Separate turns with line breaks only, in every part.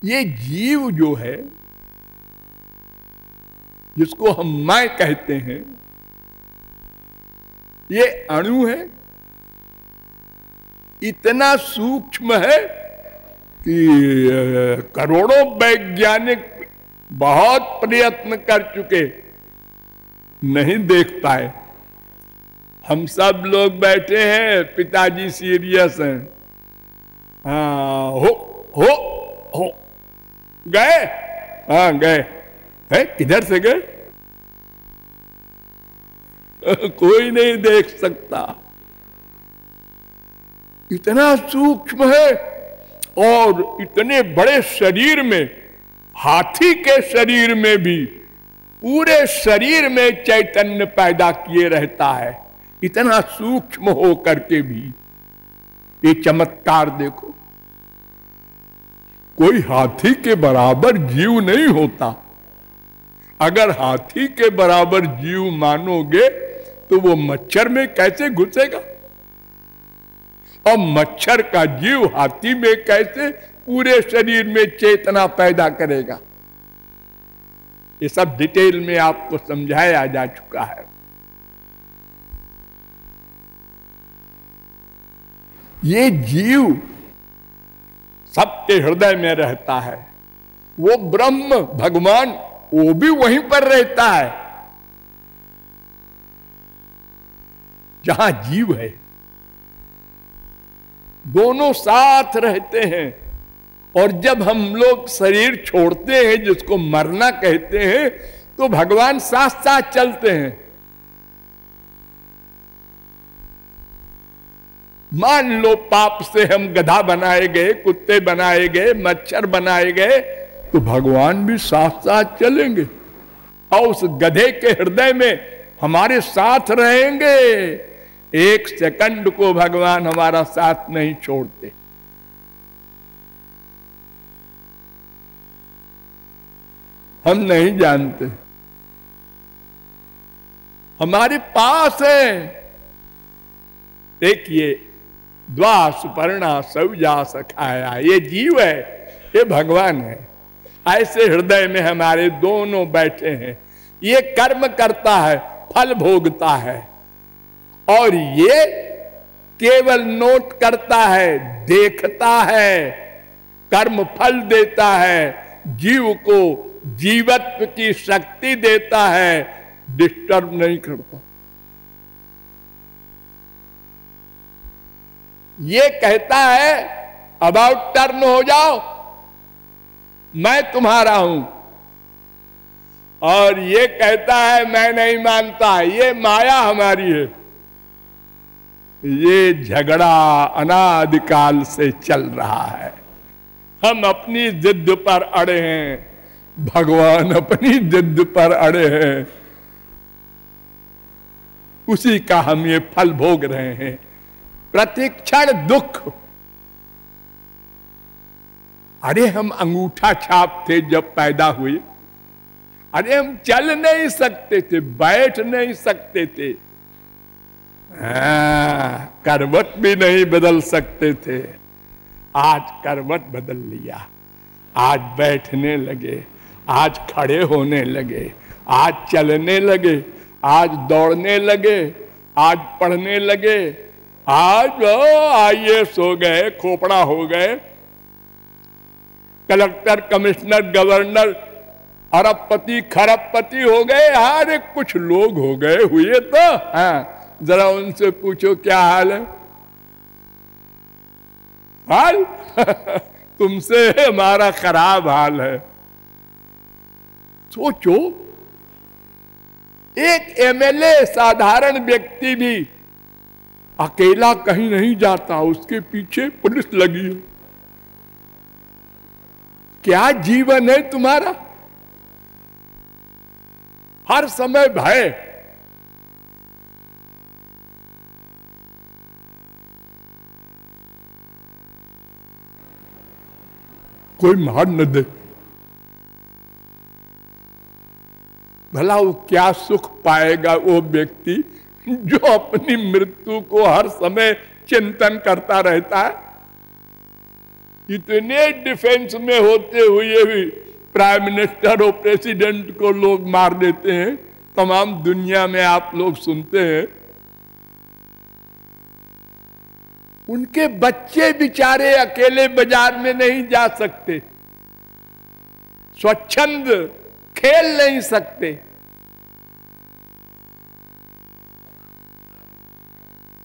ये जीव जो है, जिसको हम मैं कहते हैं, ये अणु है, इतना सूक्ष्म है कि करोड़ों वैज्ञानिक बहुत प्रयत्न कर चुके, नहीं देख पाए। हम सब लोग बैठे हैं, पिताजी सीरियस हैं, हाँ हो गए, हाँ गए, है किधर से गए कोई नहीं देख सकता, इतना सूक्ष्म है। और इतने बड़े शरीर में, हाथी के शरीर में भी पूरे शरीर में चैतन्य पैदा किए रहता है, इतना सूक्ष्म हो करके भी। ये चमत्कार देखो, कोई हाथी के बराबर जीव नहीं होता। अगर हाथी के बराबर जीव मानोगे तो वो मच्छर में कैसे घुसेगा, और मच्छर का जीव हाथी में कैसे पूरे शरीर में चेतना पैदा करेगा। ये सब डिटेल में आपको समझाया जा चुका है। ये जीव सबके हृदय में रहता है, वो ब्रह्म भगवान वो भी वहीं पर रहता है जहां जीव है। दोनों साथ रहते हैं, और जब हम लोग शरीर छोड़ते हैं, जिसको मरना कहते हैं, तो भगवान साथ साथ चलते हैं। मान लो पाप से हम गधा बनाए गए, कुत्ते बनाए गए, मच्छर बनाए गए, तो भगवान भी साथ साथ चलेंगे और उस गधे के हृदय में हमारे साथ रहेंगे। एक सेकंड को भगवान हमारा साथ नहीं छोड़ते। हम नहीं जानते, हमारे पास है। देखिए, द्वा सुपर्णा सौजा सखाया, ये जीव है, ये भगवान है। ऐसे हृदय में हमारे दोनों बैठे हैं। ये कर्म करता है, फल भोगता है, और ये केवल नोट करता है, देखता है, कर्म फल देता है, जीव को जीवत्व की शक्ति देता है, डिस्टर्ब नहीं करता। ये कहता है अबाउट टर्न हो जाओ, मैं तुम्हारा हूं, और ये कहता है मैं नहीं मानता, ये माया हमारी है। ये झगड़ा अनादिकाल से चल रहा है। हम अपनी जिद पर अड़े हैं, भगवान अपनी जिद पर अड़े हैं, उसी का हम ये फल भोग रहे हैं। प्रतिक्षण दुख। अरे हम अंगूठा छाप थे जब पैदा हुए, अरे हम चल नहीं सकते थे, बैठ नहीं सकते थे, करवट भी नहीं बदल सकते थे। आज करवट बदल लिया, आज बैठने लगे, आज खड़े होने लगे, आज चलने लगे, आज दौड़ने लगे, आज पढ़ने लगे, आज IAS हो गए, खोपड़ा हो गए, कलेक्टर, कमिश्नर, गवर्नर, अरबपति, खरबपति हो गए। अरे कुछ लोग हो गए, हुए तो हाँ, जरा उनसे पूछो क्या हाल है। हाल तुमसे हमारा खराब हाल है। सोचो, एक MLA साधारण व्यक्ति भी अकेला कहीं नहीं जाता, उसके पीछे पुलिस लगी है। क्या जीवन है तुम्हारा? हर समय भय। कोई मार न दे, भला वो क्या सुख पाएगा वो व्यक्ति जो अपनी मृत्यु को हर समय चिंतन करता रहता है। इतने डिफेंस में होते हुए भी प्राइम मिनिस्टर और प्रेसिडेंट को लोग मार देते हैं। तमाम दुनिया में आप लोग सुनते हैं। उनके बच्चे बेचारे अकेले बाजार में नहीं जा सकते, स्वच्छंद खेल नहीं सकते।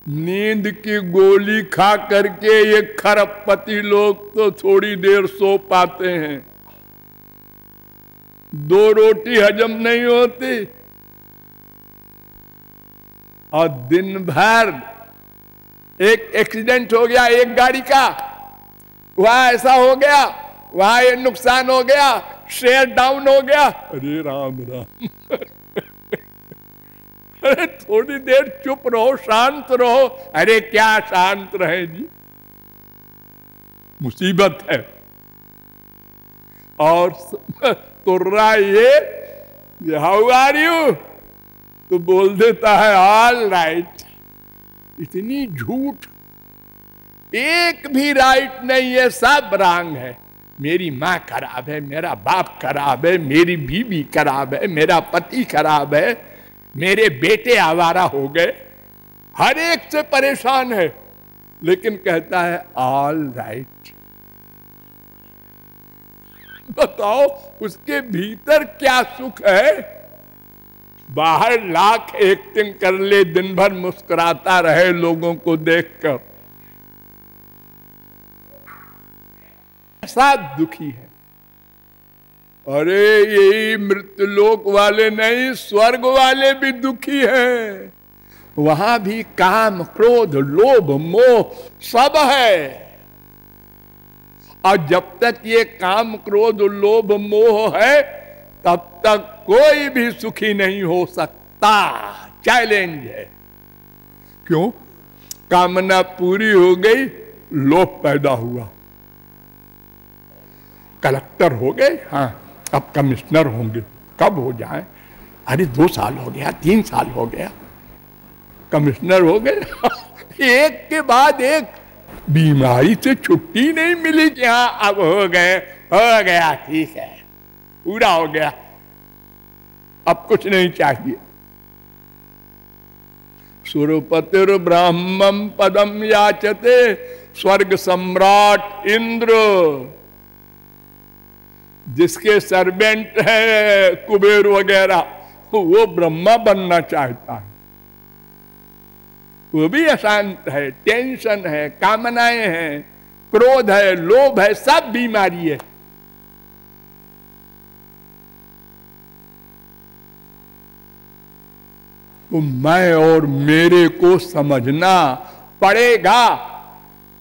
नींद की गोली खा करके ये खरबपति लोग तो थोड़ी देर सो पाते हैं, 2 रोटी हजम नहीं होती और दिन भर एक एक्सीडेंट हो गया एक गाड़ी का, वहां ऐसा हो गया, वहां ये नुकसान हो गया, शेयर डाउन हो गया। अरे राम राम अरे थोड़ी देर चुप रहो, शांत रहो। अरे क्या शांत रहे जी, मुसीबत है। और तुर्रा ये हाउ आर यू तो बोल देता है ऑल राइट। इतनी झूठ, एक भी राइट नहीं है, सब रॉन्ग है। मेरी माँ खराब है, मेरा बाप खराब है, मेरी बीवी खराब है, मेरा पति खराब है, मेरे बेटे आवारा हो गए, हर एक से परेशान है, लेकिन कहता है ऑल राइट। बताओ उसके भीतर क्या सुख है। बाहर लाख एक्टिंग कर ले, दिन भर मुस्कुराता रहे लोगों को देखकर, ऐसा दुखी है। अरे यही मृत्युलोक वाले नहीं, स्वर्ग वाले भी दुखी हैं। वहां भी काम क्रोध लोभ मोह सब है, और जब तक ये काम क्रोध लोभ मोह है तब तक कोई भी सुखी नहीं हो सकता। चैलेंज है। क्यों? कामना पूरी हो गई, लोभ पैदा हुआ, कलेक्टर हो गए, हाँ अब कमिश्नर होंगे, कब हो जाए? अरे 2 साल हो गया, 3 साल हो गया, कमिश्नर हो गए एक के बाद एक। बीमारी से छुट्टी नहीं मिली कि हाँ अब हो गए, हो गया, ठीक है, पूरा हो गया, अब कुछ नहीं चाहिए। सुरपतिर ब्राह्मम पदम याचते, स्वर्ग सम्राट इंद्र, जिसके सर्वेंट है कुबेर वगैरह, वो ब्रह्मा बनना चाहता है। वो भी अशांत है, टेंशन है, कामनाएं हैं, क्रोध है, लोभ है, सब बीमारी है। तो मैं और मेरे को समझना पड़ेगा।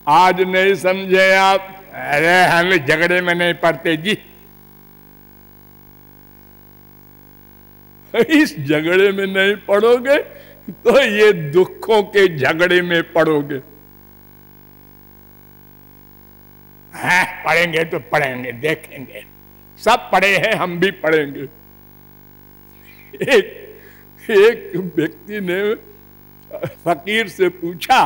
आज नहीं समझे आप, अरे हम झगड़े में नहीं पड़ते जी, इस झगड़े में नहीं पड़ोगे तो ये दुखों के झगड़े में पड़ोगे। हाँ, पढ़ेंगे तो पढ़ेंगे, देखेंगे, सब पढ़े हैं, हम भी पढ़ेंगे। एक व्यक्ति ने फकीर से पूछा,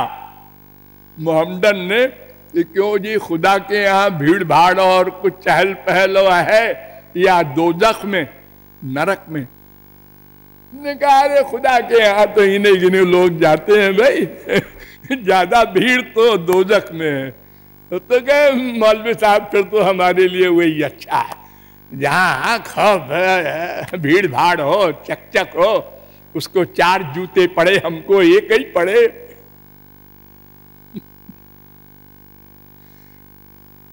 मोहम्मदन ने, कि क्यों जी खुदा के यहाँ भीड़ भाड़ और कुछ चहल पहल है या दोजख में, नरक में? ने कहा अरे खुदा के यहाँ तो इन्हें गिने लोग जाते हैं भाई, ज्यादा भीड़ तो दोजख में है। तो कहे मौलवी साहब फिर तो हमारे लिए वही अच्छा है, जहाँ खूब भीड़ भाड़ हो, चकचक हो, उसको 4 जूते पड़े, हमको एक ही पड़े।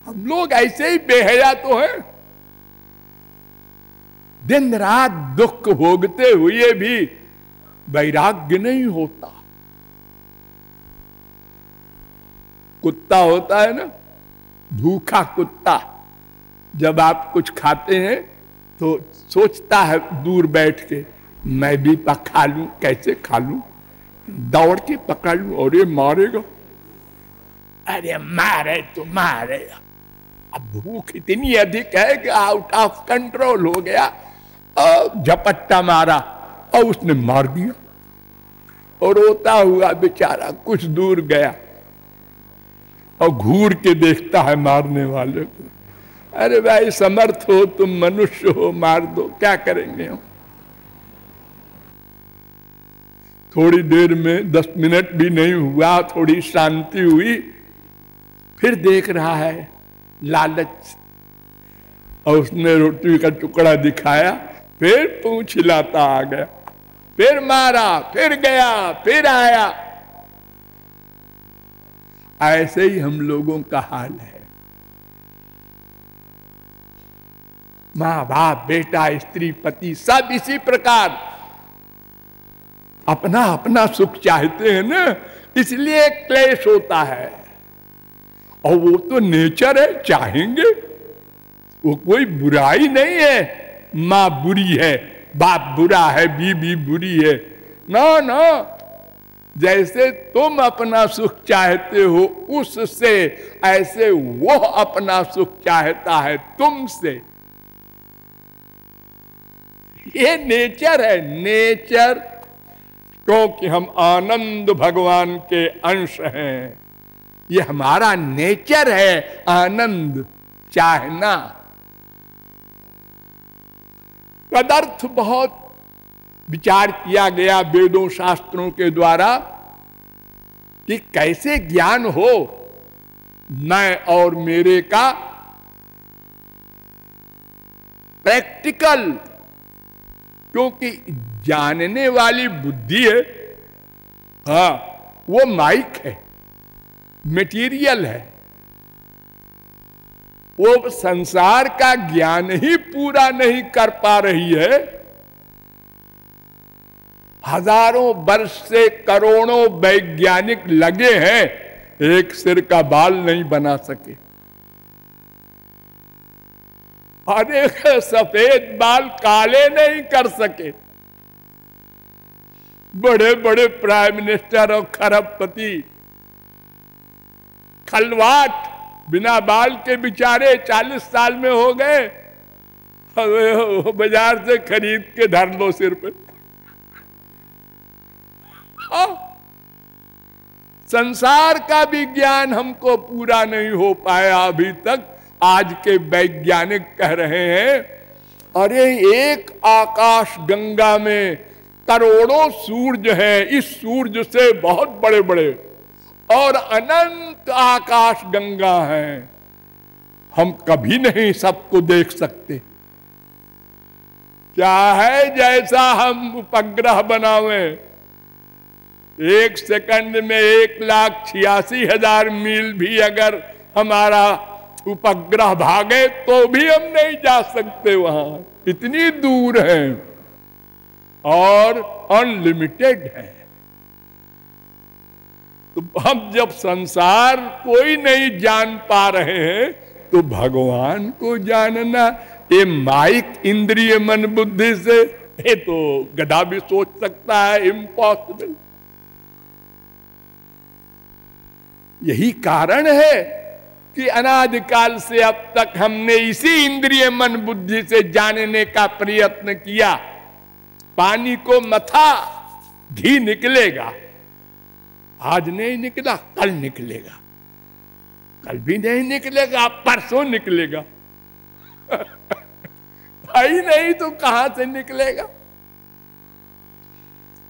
हम लोग ऐसे ही बेहया तो हैं, दिन रात दुख भोगते हुए भी वैराग्य नहीं होता। कुत्ता होता है ना, भूखा कुत्ता, जब आप कुछ खाते हैं तो सोचता है दूर बैठ के, मैं भी खा लूं, कैसे खा लूं, दौड़ के पकड़ लूं, और ये मारेगा, अरे मारे तो मारेगा। अब भूख इतनी अधिक है कि आउट ऑफ कंट्रोल हो गया, और झपट्टा मारा और उसने मार दिया, और रोता हुआ बेचारा कुछ दूर गया। और घूर के देखता है मारने वाले को। अरे भाई समर्थ हो तुम, मनुष्य हो, मार दो, क्या करेंगे हम। थोड़ी देर में 10 मिनट भी नहीं हुआ, थोड़ी शांति हुई, फिर देख रहा है लालच, और उसने रोटी का टुकड़ा दिखाया, फिर पूंछ हिलाता आ गया, फिर मारा, फिर गया, फिर आया। ऐसे ही हम लोगों का हाल है। माँ बाप, बेटा, स्त्री, पति, सब इसी प्रकार अपना अपना सुख चाहते हैं ना, इसलिए क्लेश होता है। और वो तो नेचर है, चाहेंगे, वो कोई बुराई नहीं है। माँ बुरी है, बाप बुरा है, बीवी बुरी है, ना ना। जैसे तुम अपना सुख चाहते हो उससे, ऐसे वो अपना सुख चाहता है तुमसे। ये नेचर है, नेचर, क्योंकि हम आनंद भगवान के अंश हैं। ये हमारा नेचर है, आनंद चाहना। पदार्थ बहुत विचार किया गया वेदों शास्त्रों के द्वारा कि कैसे ज्ञान हो मैं और मेरे का प्रैक्टिकल, क्योंकि जानने वाली बुद्धि है, हाँ, वो माइक है, मटेरियल है। वो संसार का ज्ञान ही पूरा नहीं कर पा रही है। हजारों वर्ष से करोड़ों वैज्ञानिक लगे हैं, एक सिर का बाल नहीं बना सके। अरे सफेद बाल काले नहीं कर सके। बड़े बड़े प्राइम मिनिस्टर और खरबपति, खलवाट, बिना बाल के बेचारे 40 साल में हो गए। बाजार से खरीद के धर लो सिर पे। संसार का भी ज्ञान हमको पूरा नहीं हो पाया अभी तक। आज के वैज्ञानिक कह रहे हैं, अरे एक आकाश गंगा में करोड़ों सूर्य हैं, इस सूर्य से बहुत बड़े बड़े, और अनंत आकाश गंगा हैं, हम कभी नहीं सबको देख सकते। चाहे जैसा हम उपग्रह बनावे, 1 सेकंड में 1,86,000 मील भी अगर हमारा उपग्रह भागे तो भी हम नहीं जा सकते वहां, इतनी दूर है और अनलिमिटेड है। तो हम जब संसार कोई नहीं जान पा रहे हैं तो भगवान को जानना, ये माइक इंद्रिय मन बुद्धि से, ये तो गधा भी सोच सकता है, इम्पॉसिबल। यही कारण है कि अनादिकाल से अब तक हमने इसी इंद्रिय मन बुद्धि से जानने का प्रयत्न किया। पानी को मथा, घी निकलेगा, आज नहीं निकला कल निकलेगा, कल भी नहीं निकलेगा परसों निकलेगा। भाई नहीं तो कहां से निकलेगा।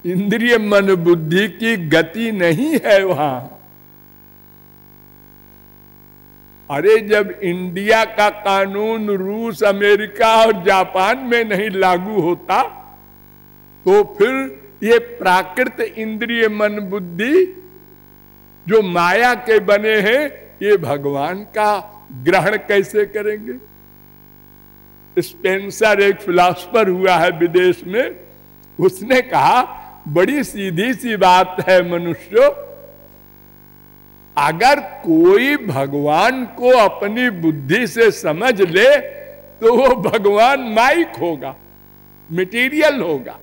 इंद्रिय मन बुद्धि की गति नहीं है वहां। अरे जब इंडिया का कानून रूस, अमेरिका और जापान में नहीं लागू होता तो फिर ये प्राकृत इंद्रिय मन बुद्धि जो माया के बने हैं, ये भगवान का ग्रहण कैसे करेंगे। स्पेंसर एक फिलॉसफर हुआ है विदेश में, उसने कहा बड़ी सीधी सी बात है मनुष्यों, अगर कोई भगवान को अपनी बुद्धि से समझ ले तो वो भगवान माइक होगा, मटेरियल होगा,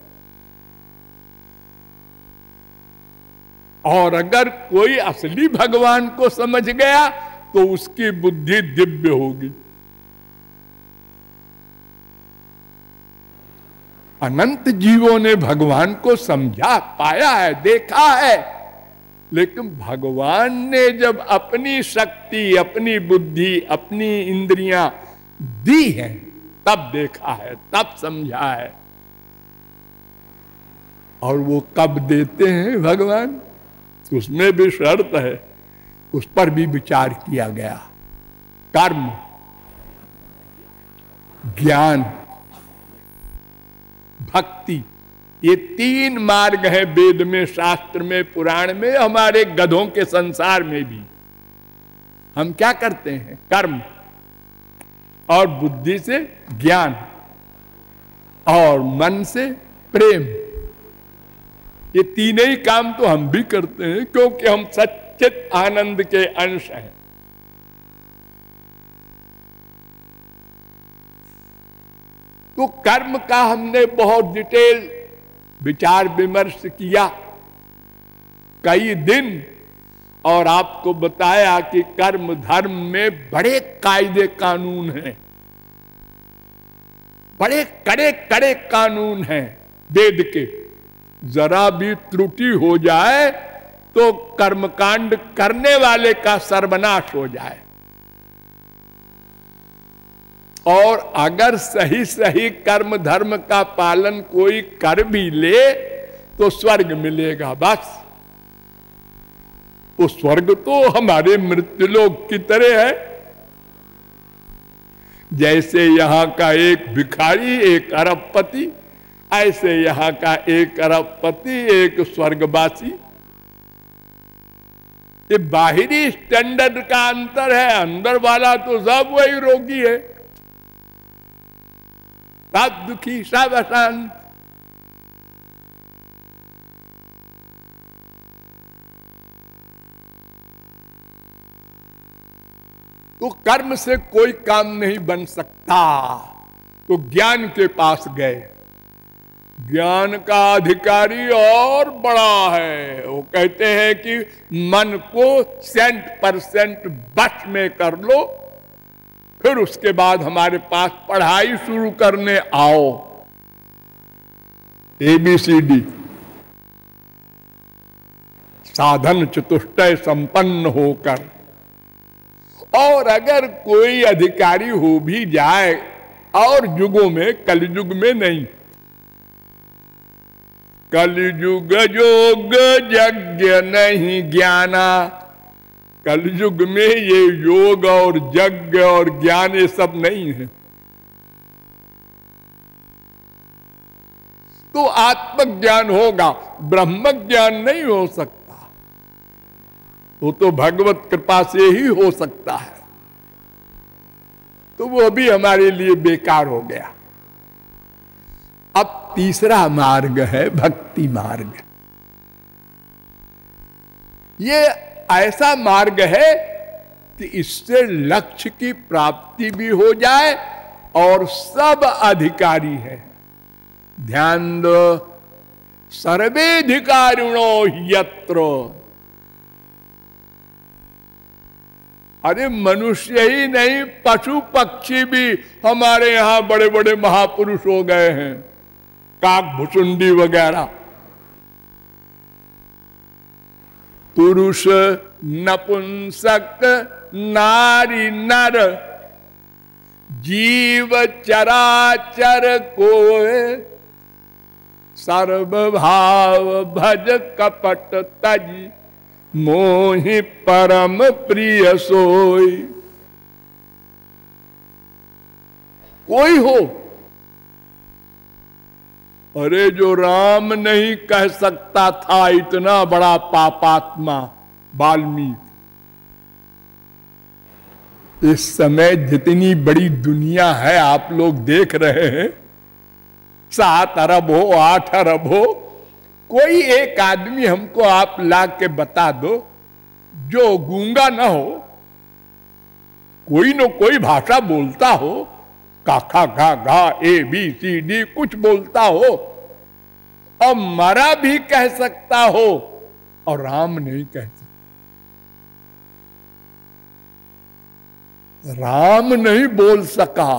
और अगर कोई असली भगवान को समझ गया तो उसकी बुद्धि दिव्य होगी। अनंत जीवों ने भगवान को समझा, पाया है, देखा है, लेकिन भगवान ने जब अपनी शक्ति, अपनी बुद्धि, अपनी इंद्रियां दी हैं, तब देखा है, तब समझा है। और वो कब देते हैं भगवान, उसमें भी शर्त है, उस पर भी विचार किया गया। कर्म, ज्ञान, भक्ति, ये तीन मार्ग हैं वेद में, शास्त्र में, पुराण में, हमारे गधों के संसार में भी। हम क्या करते हैं? कर्म, और बुद्धि से ज्ञान, और मन से प्रेम। ये तीनों ही काम तो हम भी करते हैं, क्योंकि हम सच्चित आनंद के अंश हैं। तो कर्म का हमने बहुत डिटेल विचार विमर्श किया कई दिन, और आपको बताया कि कर्म धर्म में बड़े कायदे कानून हैं, बड़े कड़े कड़े कानून हैं वेद के। जरा भी त्रुटि हो जाए तो कर्मकांड करने वाले का सर्वनाश हो जाए, और अगर सही सही कर्म धर्म का पालन कोई कर भी ले तो स्वर्ग मिलेगा बस। वो स्वर्ग तो हमारे मृत्युलोक की तरह है। जैसे यहां का एक भिखारी एक अरबपति, ऐसे यहां का एक अरबपति एक स्वर्गवासी। ये बाहरी स्टैंडर्ड का अंतर है, अंदर वाला तो सब वही रोगी है, सब दुखी, सब अशांत। तो कर्म से कोई काम नहीं बन सकता, तो ज्ञान के पास गए। ज्ञान का अधिकारी और बड़ा है। वो कहते हैं कि मन को 100% बस में कर लो, फिर उसके बाद हमारे पास पढ़ाई शुरू करने आओ। ABCD, साधन चतुष्टय संपन्न होकर। और अगर कोई अधिकारी हो भी जाए, और युगों में, कलयुग में नहीं, कलयुग योग यज्ञ नहीं ज्ञाना। कलयुग में ये योग और यज्ञ और ज्ञान ये सब नहीं है। तो आत्मज्ञान होगा, ब्रह्म ज्ञान नहीं हो सकता। वो तो भगवत कृपा से ही हो सकता है, तो वो भी हमारे लिए बेकार हो गया। अब तीसरा मार्ग है भक्ति मार्ग। ये ऐसा मार्ग है कि इससे लक्ष्य की प्राप्ति भी हो जाए और सब अधिकारी है। ध्यान दो, सर्वेधिकारिणो यत्र। अरे मनुष्य ही नहीं, पशु पक्षी भी हमारे यहां बड़े बड़े महापुरुष हो गए हैं, काक भुसुंडी वगैरह। पुरुष नपुंसक नारी नर जीव चराचर को सर्वभाव भज कपट तज मोहि परम प्रिय सोई। कोई हो, अरे जो राम नहीं कह सकता था इतना बड़ा पापात्मा वाल्मीकि। इस समय जितनी बड़ी दुनिया है आप लोग देख रहे हैं, 7 अरब हो 8 अरब हो, कोई एक आदमी हमको आप ला के बता दो जो गूंगा ना हो, कोई न कोई भाषा बोलता हो, काखा घा घा ABCD कुछ बोलता हो, और मरा भी कह सकता हो, और राम नहीं कह सकता। राम नहीं बोल सका,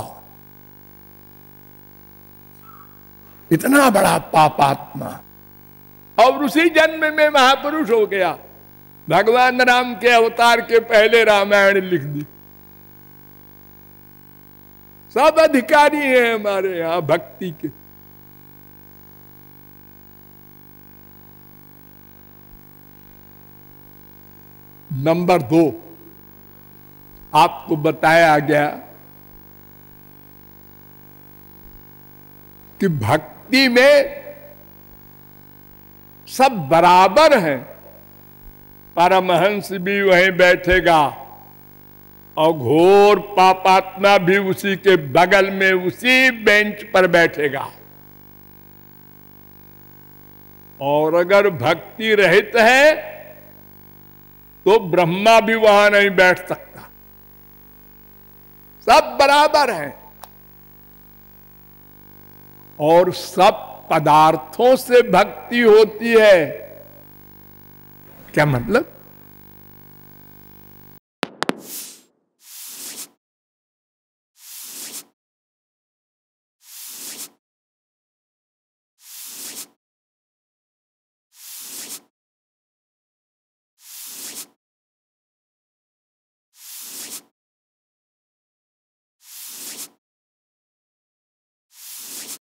इतना बड़ा पापात्मा, और उसी जन्म में महापुरुष हो गया। भगवान राम के अवतार के पहले रामायण लिख दी। सब अधिकारी हैं हमारे यहां भक्ति के। नंबर 2, आपको बताया गया कि भक्ति में सब बराबर हैं। परमहंस भी वहीं बैठेगा और घोर पापात्मा भी उसी के बगल में उसी बेंच पर बैठेगा। और अगर भक्ति रहित है तो ब्रह्मा भी वहां नहीं बैठ सकता। सब बराबर हैं। और सब पदार्थों से भक्ति होती है। क्या मतलब?